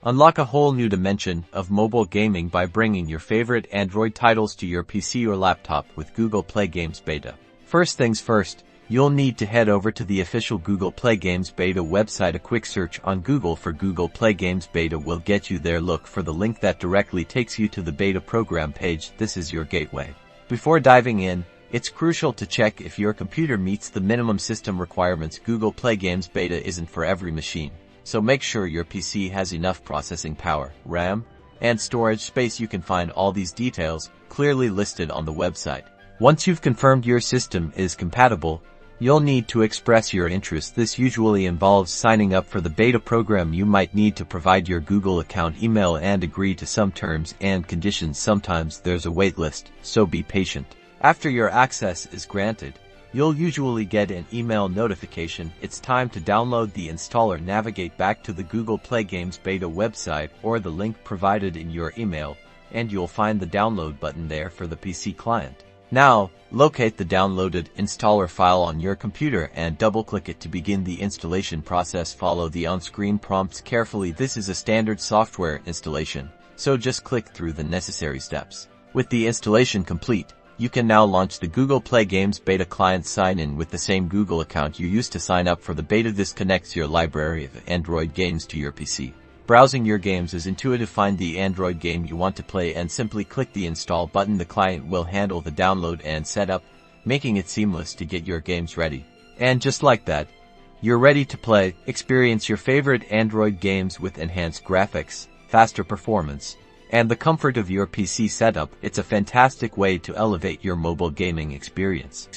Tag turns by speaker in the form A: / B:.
A: Unlock a whole new dimension of mobile gaming by bringing your favorite Android titles to your PC or laptop with Google Play Games Beta. First things first, you'll need to head over to the official Google Play Games Beta website. A quick search on Google for Google Play Games Beta will get you there. Look for the link that directly takes you to the beta program page. This is your gateway. Before diving in, it's crucial to check if your computer meets the minimum system requirements. Google Play Games Beta isn't for every machine, so make sure your PC has enough processing power, RAM, and storage space. You can find all these details clearly listed on the website. Once you've confirmed your system is compatible, you'll need to express your interest. This usually involves signing up for the beta program. You might need to provide your Google account email and agree to some terms and conditions. Sometimes there's a waitlist, so be patient. After your access is granted, you'll usually get an email notification. It's time to download the installer. Navigate back to the Google Play Games Beta website or the link provided in your email, and you'll find the download button there for the PC client. Now, locate the downloaded installer file on your computer and double-click it to begin the installation process. Follow the on-screen prompts carefully. This is a standard software installation, so just click through the necessary steps. With the installation complete, you can now launch the Google Play Games Beta client. Sign in with the same Google account you used to sign up for the beta. This connects your library of Android games to your PC. Browsing your games is intuitive. Find the Android game you want to play and simply click the install button. The client will handle the download and setup, making it seamless to get your games ready. And just like that, you're ready to play. Experience your favorite Android games with enhanced graphics, faster performance, and the comfort of your PC setup. It's a fantastic way to elevate your mobile gaming experience.